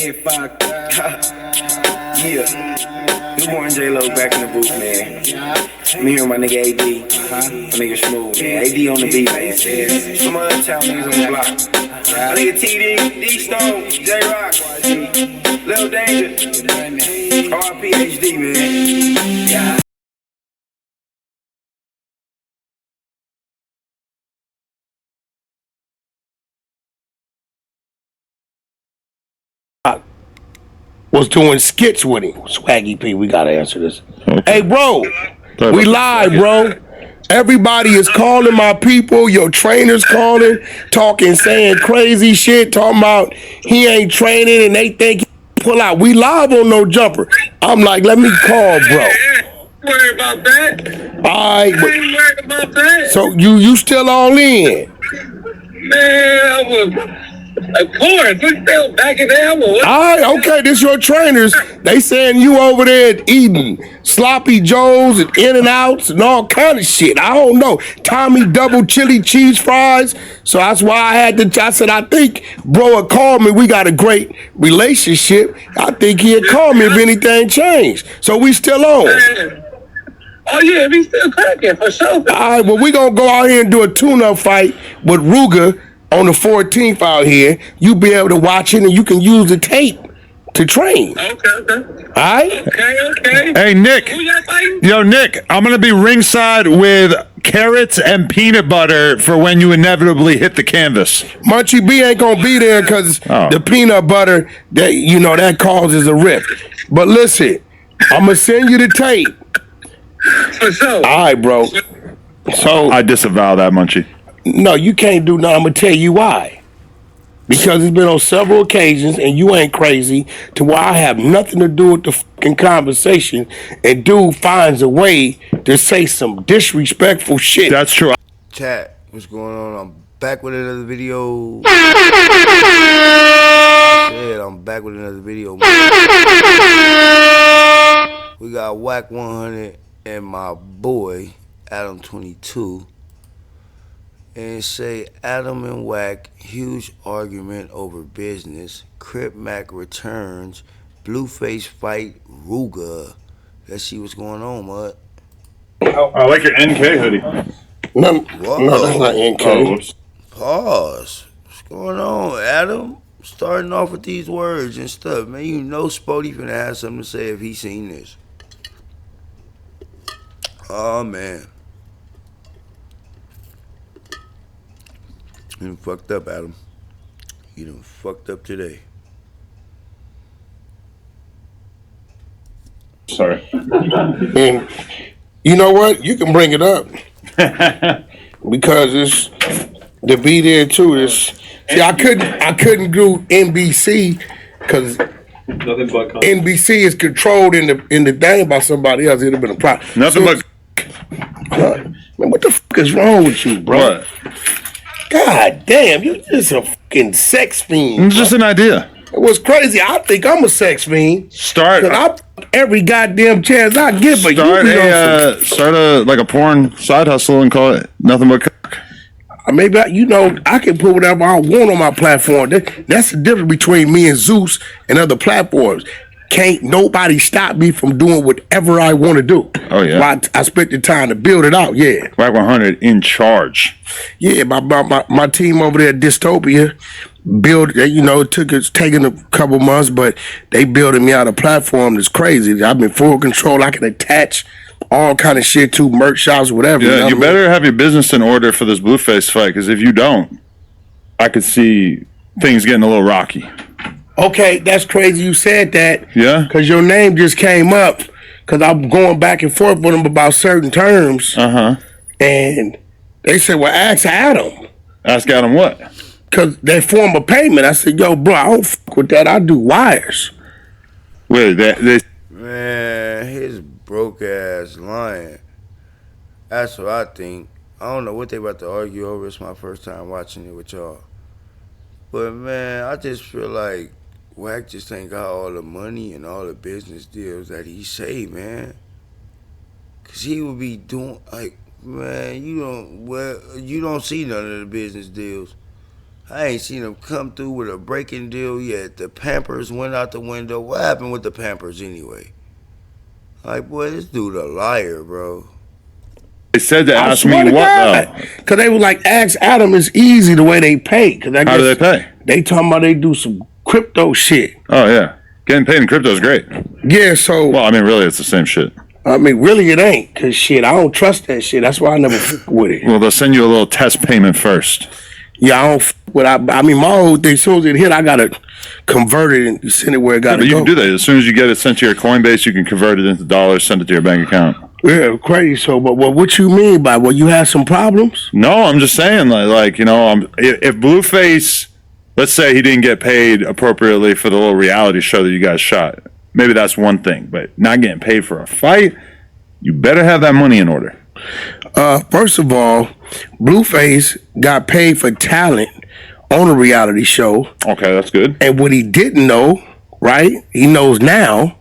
head fucked up. Yeah. Good morning, J-Lo back in the booth, man. I'm here with my nigga AD. My nigga Smooth, man. AD on the beat, man. Some other town niggas on the block. My nigga TD, D-Stone, J-Rock, Lil Danger, RPHD, man. Yeah. Was doing skits with him. Swaggy P, we gotta answer this. Hey, bro, we live, bro. Everybody is calling my people. Your trainer's calling, talking, saying crazy shit, talking about he ain't training and they think he pull out. We live on No Jumper. I'm like, let me call, bro. Worry about that. All right, I ain't worried about that. so you still all in? Man, I was. Of course, we still back in there. All right, okay, this your trainers. They saying you over there eating sloppy joes and In-N-Outs and all kind of shit. I don't know. Tommy double chili cheese fries. So that's why I said, I think bro had called me. We got a great relationship. I think he had called me if anything changed. So we still on. Oh yeah, we still cracking for sure. All right, well, we gonna go out here and do a tune-up fight with Ruger on the 14th out here. You be able to watch it and you can use the tape to train. Okay. All right? Okay. Hey, Nick. Who y'all fighting? Yo, Nick, I'm going to be ringside with carrots and peanut butter for when you inevitably hit the canvas. Munchie B ain't gonna be there because the peanut butter, that causes a rift. But listen, I'm gonna send you the tape. For sure. All right, bro. So I disavow that, Munchie. no, you can't do nothing. I'm gonna tell you why. Because it's been on several occasions, and you ain't crazy to where I have nothing to do with the fucking conversation, and dude finds a way to say some disrespectful shit. That's true. Chat, what's going on? I'm back with another video. I'm back with another video, man. We got Wacc 100 and my boy ADAM22. And say Adam and Wacc, huge argument over business. Crip Mac returns. Blueface fight Ruger. Let's see what's going on, mud. I like your NK hoodie. No, that's not NK. Pause. What's going on, Adam? Starting off with these words and stuff, man. You know Spody finna have something to say if he seen this. Oh, man. You done fucked up, Adam. You done fucked up today. Sorry. And you know what? You can bring it up because it's to be there too. See, I couldn't do NBC because NBC is controlled in the thing by somebody else. It'd have been a problem. Nothing but. Man, what the fuck is wrong with you, bro? What? God damn, you just a fucking sex fiend. It's just an idea. It was crazy. I think I'm a sex fiend. Start every goddamn chance I get, but start a porn side hustle and call it Nothing But Cook. Maybe I can put whatever I want on my platform. That's the difference between me and Zeus and other platforms. Can't nobody stop me from doing whatever I want to do. Oh yeah, I spent the time to build it out. Yeah, Wacc 100 in charge. Yeah, my team over there at Dystopia build. It's taking a couple months, but they building me out a platform that's crazy. I've been full control. I can attach all kind of shit to merch shops, whatever. Yeah, you better have your business in order for this Blueface fight, because if you don't, I could see things getting a little rocky. Okay, that's crazy you said that. Yeah? Because your name just came up, because I'm going back and forth with them about certain terms. Uh-huh. And they said, well, ask Adam. Ask Adam what? Because they form a payment. I said, yo, bro, I don't fuck with that. I do wires. Wait, Man, his broke ass lying. That's what I think. I don't know what they about to argue over. It's my first time watching it with y'all. But man, I just feel like Wacc just ain't got all the money and all the business deals that he say, man. Cause he would be doing like, man, you don't see none of the business deals. I ain't seen him come through with a breaking deal yet. The Pampers went out the window. What happened with the Pampers anyway? Like, boy, this dude a liar, bro. They said to I ask swear me to what God. though. Cause they were like, ask Adam, it's easy the way they pay. Cause I How do they guess pay? they talking about they do some crypto shit. Oh yeah, getting paid in crypto is great. Yeah, so Well, I mean, really, it's the same shit. I mean, really, it ain't. Cause shit, I don't trust that shit. That's why I never f with it. Well, they'll send you a little test payment first. Yeah, I don't f with. I mean, my whole thing. As soon as it hit, I gotta convert it and send it where it gotta But you go. can do that as soon as you get it sent to your Coinbase. You can convert it into dollars, send it to your bank account. Yeah, crazy. So, but what you mean by you had some problems? No, I'm just saying, like you know, if Blueface, let's say he didn't get paid appropriately for the little reality show that you guys shot, maybe that's one thing. But not getting paid for a fight, you better have that money in order. First of all, Blueface got paid for talent on a reality show, Okay, that's good. and what he didn't know, right? He knows now,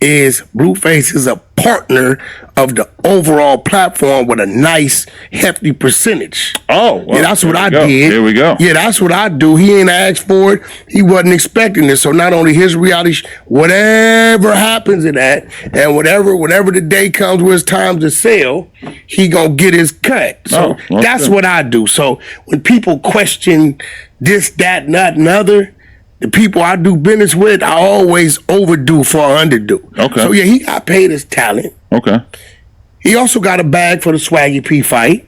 is Blueface is a partner of the overall platform with a nice hefty percentage. Oh, well, Yeah, that's what there I we go. did. Here we go. Yeah, that's what I do. He ain't asked for it. He wasn't expecting it. So not only his reality, whatever happens in that, and whatever the day comes where it's time to sell, he gonna get his cut. So Oh, well, that's good. what I do. So when people question this, that, and that, and other, the people I do business with, I always overdo for underdo. Okay. So yeah, he got paid his talent. Okay. He also got a bag for the Swaggy P fight.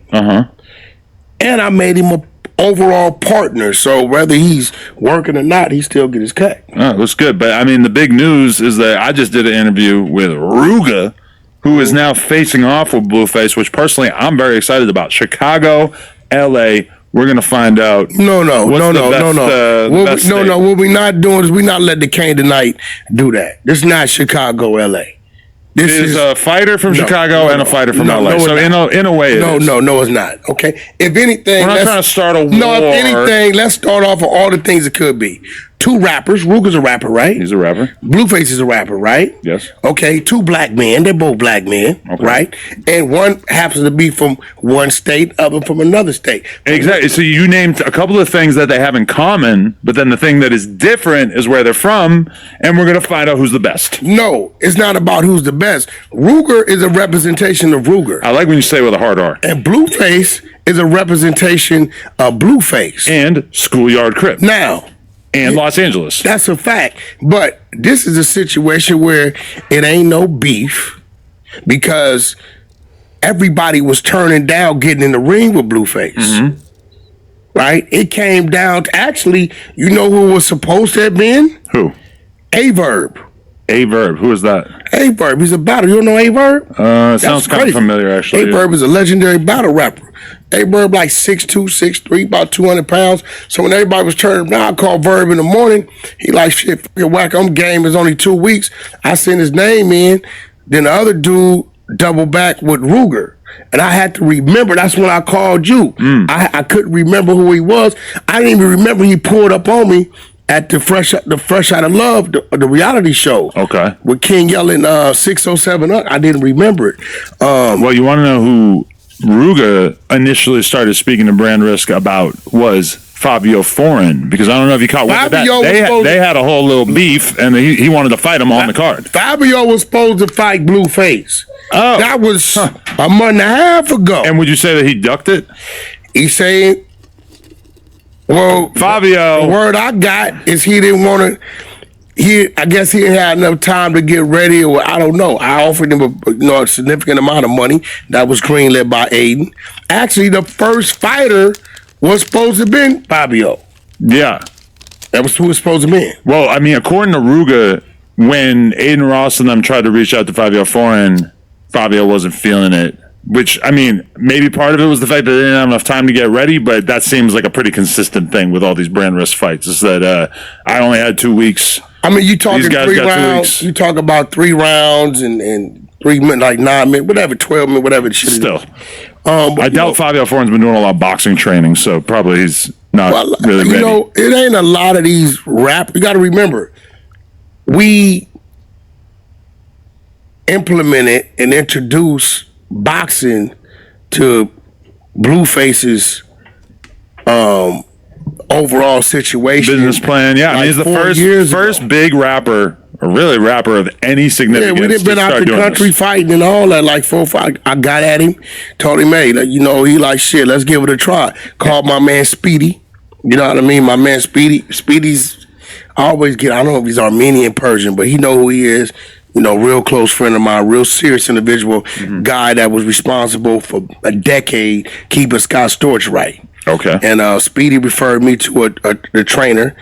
And I made him a overall partner. So whether he's working or not, he still get his cut. Oh, it was good. But I mean, the big news is that I just did an interview with Ruga, who is now facing off with Blueface, which personally I'm very excited about. Chicago, LA. We're gonna find out. No. What we not doing is we not let the Kane tonight do that. This is not Chicago, LA. This Is a fighter from Chicago and a fighter from LA. it's So not. in a way, it is. No, it's not. Okay. If anything, We're not let's- trying to start a No, if war. anything, let's start off with all the things it could be. Two rappers. Ruger's a rapper, right? He's a rapper. Blueface is a rapper, right? Yes. Okay, two black men. They're both black men, right? And one happens to be from one state, other from another state. Exactly. So you named a couple of things that they have in common, but then the thing that is different is where they're from, and we're gonna find out who's the best. No, it's not about who's the best. Ruger is a representation of Ruger. I like when you say it with a hard R. And Blueface is a representation of Blueface. And Schoolyard Crip. Now, And Los Angeles. that's a fact. But this is a situation where it ain't no beef because everybody was turning down getting in the ring with Blueface. Right? It came down to actually, you know who was supposed to have been? Who? A-Verb. A-Verb. Who is that? A-Verb. He's a battle. You don't know A-Verb? It sounds kind of familiar, actually. A-Verb is a legendary battle rapper. A-Verb like 6'2", 6'3", about 200 pounds. So when everybody was turning around, I called Verb in the morning. He like, shit, fucking Wacc, I'm game. It's only 2 weeks. I sent his name in. Then the other dude doubled back with Ruger. And I had to remember, that's when I called you. I couldn't remember who he was. I didn't even remember he pulled up on me at the Fresh Out of Love, the reality show. Okay. With King yelling 607 up. I didn't remember it. Well, you want to know who Ruga initially started speaking to Brand Risk about was Fabio Foreign, because I don't know if you caught wind of that. Fabio was They had a whole little beef, and he wanted to fight him on the card. Fabio was supposed to fight Blueface. Oh. That was a month and a half ago. And would you say that he ducked it? He saying, well, Fabio. the word I got is he didn't want to. I guess he didn't have enough time to get ready, or I don't know. I offered him a significant amount of money that was greenlit by Aiden. Actually, the first fighter was supposed to have been Fabio. Yeah. That was who was supposed to be. Well, I mean, according to Ruga, when Aiden Ross and them tried to reach out to Fabio Foreign, Fabio wasn't feeling it. Which, I mean, maybe part of it was the fact that they didn't have enough time to get ready, but that seems like a pretty consistent thing with all these Brand Risk fights, is that I only had 2 weeks. I mean, you talking These guys 3 got 2 rounds. weeks. You talk about 3 rounds and 3 minutes, like 9 minutes, whatever, 12 minutes, whatever the shit Still. is. But, I doubt Fabio Foreign's been doing a lot of boxing training, so probably he's not really ready. You know, it ain't a lot of these rap. You got to remember, we implemented and introduced boxing to Blueface's overall situation. Business plan. Yeah, I mean, he's the 4 years first big rapper, or really rapper of any significance. Yeah, we done been out the country fighting and all that. Like 4 or 5, I got at him, told him, hey, you know, he like shit. Let's give it a try. Called my man Speedy. You know what I mean? My man Speedy. Speedy's I always get. I don't know if he's Armenian, Persian, but he know who he is. You know, real close friend of mine, real serious individual, guy that was responsible for a decade keeping Scott Storch right. Okay. And Speedy referred me to a trainer,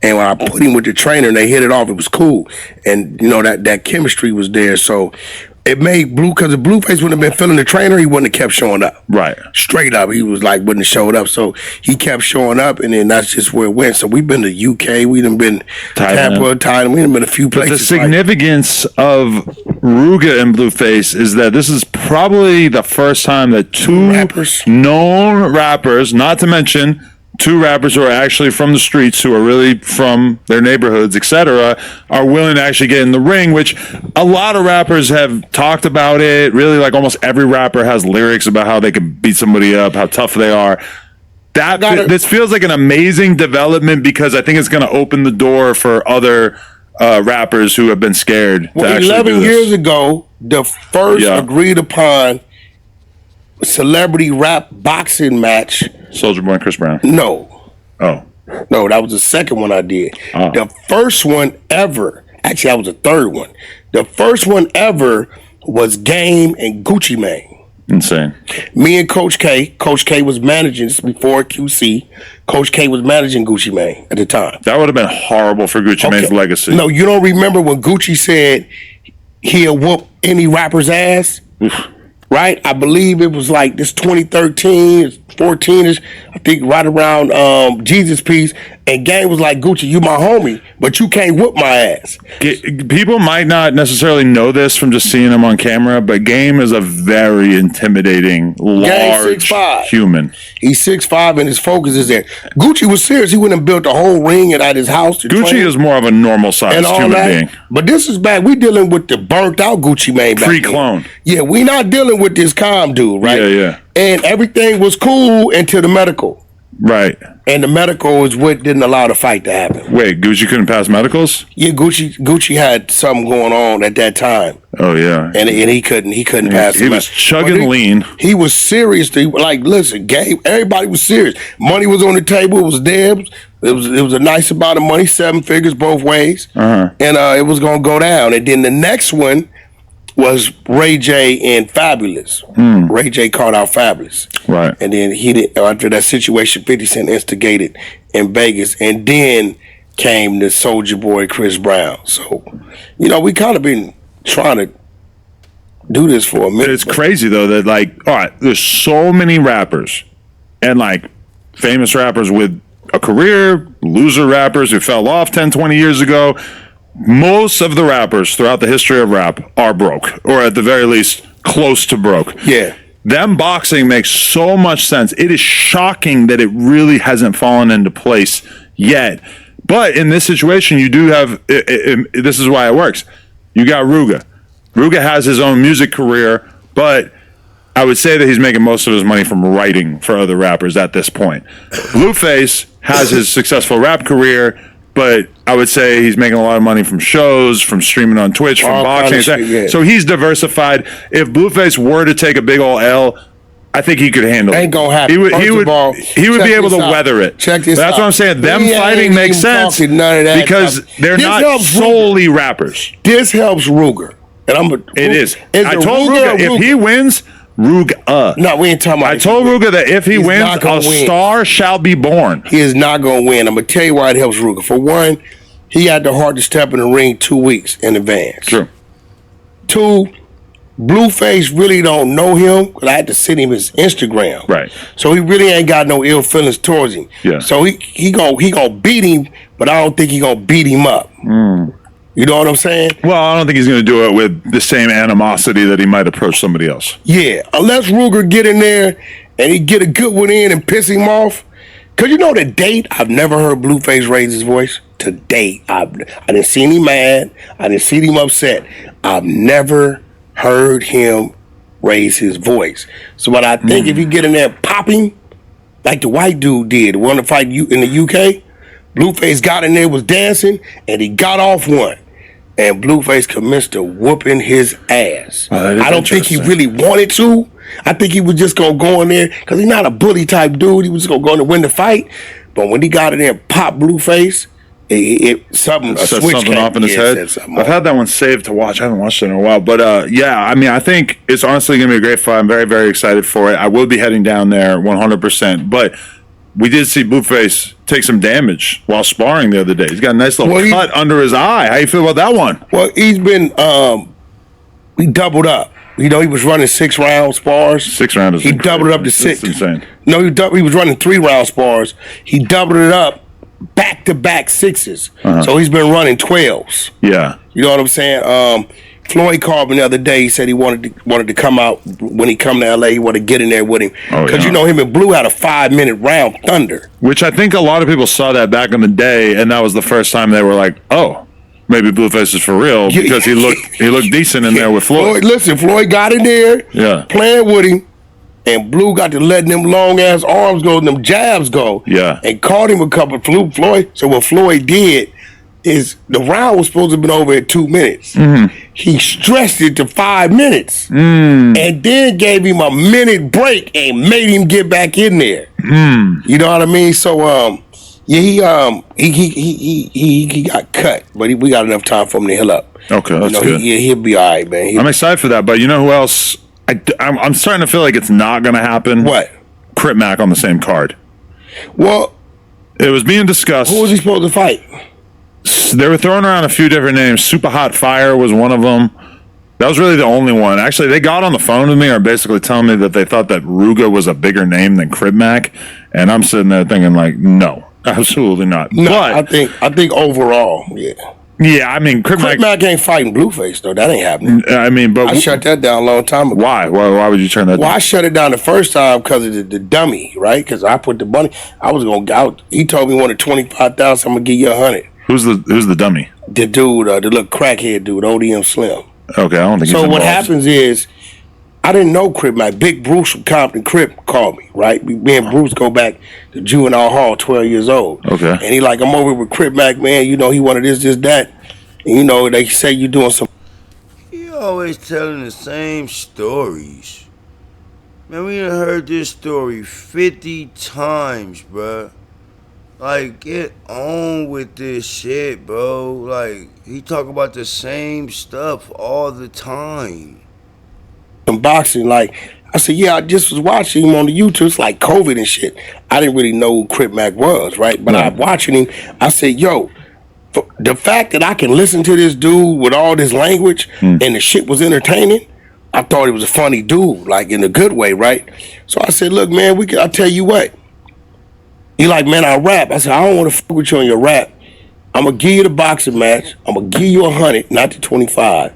and when I put him with the trainer and they hit it off, it was cool. And you know that chemistry was there, so it made because if Blueface wouldn't have been feeling the trainer, he wouldn't have kept showing up. Right. Straight up, he was like wouldn't have showed up. So he kept showing up, and then that's just where it went. So we've been to UK, we done been Tampa, Thailand, we done been a few places. But the significance of Ruga and Blueface is that this is probably the first time that two known rappers, not to mention two rappers who are actually from the streets, who are really from their neighborhoods, etc., are willing to actually get in the ring, which a lot of rappers have talked about it. Really, like almost every rapper has lyrics about how they can beat somebody up, how tough they are. This feels like an amazing development because I think it's going to open the door for other rappers who have been scared. Well, 11 years ago, the first agreed upon celebrity rap boxing match. Soulja Boy and Chris Brown. No. Oh. No, that was the second one I did. Oh. The first one ever, actually that was the third one. The first one ever was Game and Gucci Mane. Insane. Me and Coach K. Coach K was managing this before QC. Coach K was managing Gucci Mane at the time. That would have been horrible for Gucci Mane's legacy. No, you don't remember when Gucci said he'll whoop any rapper's ass? Right? I believe it was like this 2013, 14ish, I think right around Jesus Piece. And Game was like, Gucci, you my homie, but you can't whoop my ass. People might not necessarily know this from just seeing him on camera, but Game is a very intimidating, large human. He's 6'5", and his focus is there. Gucci was serious. He went and built a whole ring at his house. Gucci is more of a normal-sized human being. But this is back. We dealing with the burnt-out Gucci Mane back pre-clone. Yeah, we not dealing with this calm dude, right? Yeah. And everything was cool until the medical. Right. And the medical is what didn't allow the fight to happen. Wait, Gucci couldn't pass medicals? Yeah, Gucci had something going on at that time. Oh yeah. And he couldn't pass. He was chugging lean. He was serious. Like, listen, Gabe, everybody was serious. Money was on the table. It was Debs. It was a nice amount of money, 7 figures both ways. And it was gonna go down. And then the next one was Ray J and Fabulous. Ray J called out Fabulous. Right. And then he did, after that situation, 50 Cent instigated in Vegas. And then came the Soulja Boy, Chris Brown. So, you know, we kind of been trying to do this for a minute. It's crazy, though, that, like, all right, there's so many rappers and, like, famous rappers with a career, loser rappers who fell off 10, 20 years ago. Most of the rappers throughout the history of rap are broke, or at the very least, close to broke. Yeah. Them boxing makes so much sense. It is shocking that it really hasn't fallen into place yet. But in this situation, you do have, this is why it works. You got Ruga. Ruga has his own music career, but I would say that he's making most of his money from writing for other rappers at this point. Blueface has his successful rap career, but I would say he's making a lot of money from shows, from streaming on Twitch, from boxing. So he's diversified. If Blueface were to take a big old L, I think he could handle it. Ain't gonna happen. He would be able to weather it. Check this out. That's what I'm saying. Them fighting makes sense because they're not solely rappers. This helps Ruger. And it is. I told Ruger if he wins, Ruga. No, we ain't talking about I told Ruga that if he wins, a star shall be born. He is not going to win. I'm going to tell you why it helps Ruga. For one, he had the heart to step in the ring 2 weeks in advance. True. 2, Blueface really don't know him because I had to send him his Instagram. Right. So he really ain't got no ill feelings towards him. Yeah. So he gonna beat him, but I don't think he gonna beat him up. You know what I'm saying? Well, I don't think he's going to do it with the same animosity that he might approach somebody else. Yeah, unless Ruger get in there and he get a good one in and piss him off. Because you know, to date, I've never heard Blueface raise his voice. To date, I didn't see him mad. I didn't see him upset. I've never heard him raise his voice. So what I think if he get in there popping, like the white dude did, the one to fight you in the UK. Blueface got in there, was dancing, and he got off one. And Blueface commenced to whooping his ass. I don't think he really wanted to. I think he was just going to go in there, because he's not a bully type dude. He was just going to go in and win the fight. But when he got in there and popped Blueface, something set something off in his head. I've had that one saved to watch. I haven't watched it in a while, but yeah, I mean, I think it's honestly going to be a great fight. I'm very, very excited for it. I will be heading down there 100%. But we did see Blueface take some damage while sparring the other day. He's got a nice little cut under his eye. How you feel about that one? Well, he's been he doubled up. You know, he was running 6-round spars. 6 rounds. He doubled it up to 6. That's insane. No, he was running 3-round spars. He doubled it up back-to-back 6s. So he's been running 12s. Yeah. You know what I'm saying? Floyd called me the other day. He said he wanted to come out when he come to LA. He wanted to get in there with him because you know him and Blue had a 5-minute round thunder. Which I think a lot of people saw that back in the day, and that was the first time they were like, "Oh, maybe Blueface is for real," because he looked decent in there with Floyd. Floyd got in there, playing with him, and Blue got to letting them long ass arms go and them jabs go, and caught him a couple. Floyd. So what Floyd did is the round was supposed to have been over at 2 minutes. He stretched it to 5 minutes, and then gave him a minute break and made him get back in there. You know what I mean? So yeah, he got cut, but we got enough time for him to heal up. Okay, that's good. He'll be all right, man. I'm excited for that, but you know who else? I'm starting to feel like it's not going to happen. What? Crip Mac on the same card. Well, it was being discussed. Who was he supposed to fight? They were throwing around a few different names. Super Hot Fire was one of them. That was really the only one. Actually, they got on the phone with me and basically telling me that they thought that Ruga was a bigger name than Crip Mac, and I'm sitting there thinking like, no, absolutely not. No, but I think overall, yeah. Yeah, I mean, Crip Mac ain't fighting Blueface though. That ain't happening. I mean, but I shut that down a long time ago. Why? Why would you turn that down? Well, I shut it down the first time because of the dummy, right? Because I put the money. I was gonna go out. He told me he wanted 25,000. I'm gonna give you 100. Who's the dummy? The dude, the little crackhead dude, ODM Slim. Okay, I don't think. So what happens is, I didn't know Crip Mac. Big Bruce from Compton Crip called me, right? Me and Bruce go back to juvenile hall, 12 years old. Okay. And he like, I'm over with Crip Mac, man. You know, he wanted this, that. And you know, they say you doing some. You always telling the same stories. Man, we done heard this story 50 times, bruh. Like, get on with this shit, bro. Like, he talk about the same stuff all the time. Some boxing, like, I said, yeah, I just was watching him on the YouTube. It's like COVID and shit. I didn't really know who Crip Mac was, right? But I'm watching him. I said, yo, the fact that I can listen to this dude with all this language and the shit was entertaining, I thought he was a funny dude, like in a good way, right? So I said, look, man, I'll tell you what. He like, man, I rap. I said, I don't want to fuck with you on your rap. I'm going to give you the boxing match. I'm going to give you 100, not the 25.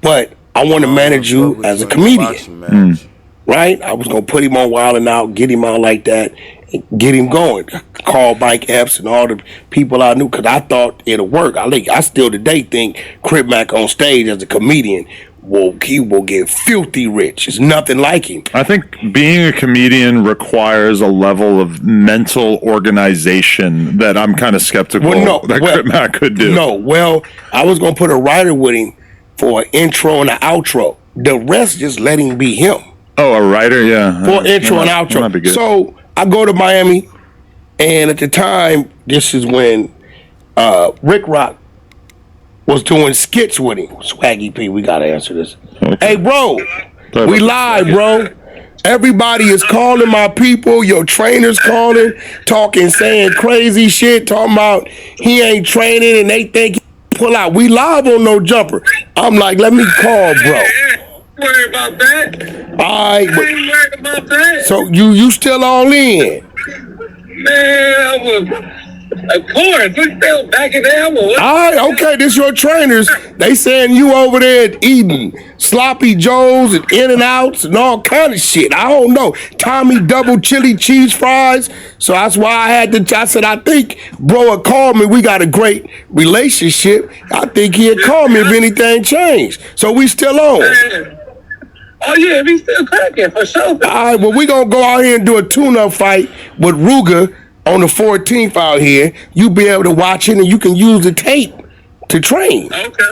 But I want to manage you as a comedian. Right? I was going to put him on Wild 'N Out, get him out like that, and get him going. Call Mike Epps and all the people I knew because I thought it'll work. I still today think Crip Mac on stage as a comedian he will get filthy rich. It's nothing like him. I think being a comedian requires a level of mental organization that I'm kind of skeptical that Crip Mac could do. No, well, I was going to put a writer with him for an intro and an outro. The rest, just let him be him. Oh, a writer, yeah. For intro and outro. So I go to Miami, and at the time, this is when Rick Rock was doing skits with him. Swaggy P, we gotta answer this. Okay. Hey, bro, we live, bro. Everybody is calling my people. Your trainer's calling, talking, saying crazy shit, talking about he ain't training and they think he pull out. We live on No Jumper. I'm like, let me call, bro. Worry about that. All right. I ain't worried about that. So you still all in? Man, I was pouring. We still back in there. All right, okay, this your trainers. They saying you over there eating sloppy joes and In-N-Outs and all kind of shit. I don't know. Tommy double chili cheese fries. So that's why I said, I think bro would call me. We got a great relationship. I think he'd call me if anything changed. So we still on. Oh yeah, we still cracking for sure. All right, well, we gonna go out here and do a tune-up fight with Ruger on the 14th out here. You be able to watch it, and you can use the tape to train. Okay.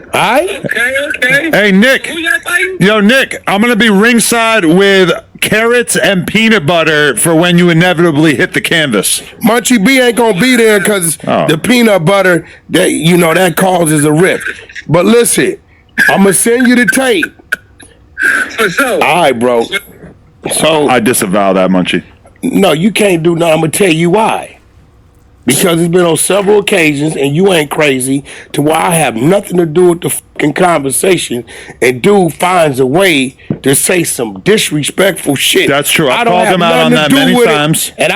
All right? Okay. Hey, Nick. Who y'all fighting? Yo, Nick, I'm going to be ringside with carrots and peanut butter for when you inevitably hit the canvas. Munchie B ain't gonna be there because the peanut butter, that causes a rift. But listen, I'm gonna send you the tape. For sure. All right, bro. So I disavow that, Munchie. no, you can't do nothing. I'm gonna tell you why. Because it's been on several occasions, and you ain't crazy to where I have nothing to do with the fucking conversation, and dude finds a way to say some disrespectful shit. That's true. I don't called have him out on nothing to that do many with it. times. And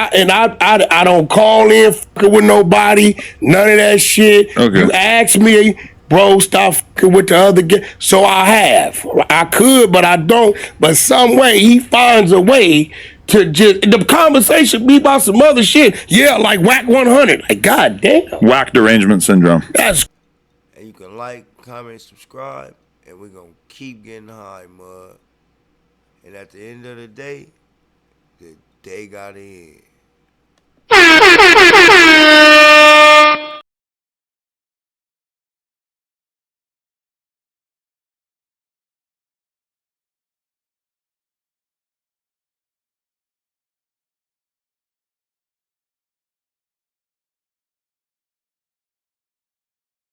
I don't call in fucking with nobody. None of that shit. Okay. You ask me, bro, stop fucking with the other guy. So I have. I could, but I don't. But some way he finds a way to just the conversation be about some other shit. Yeah, like Wacc 100. Like, god damn. Whack derangement syndrome. That's And you can like, comment, subscribe, and we're going to keep getting high, mud. And at the end of the day got in.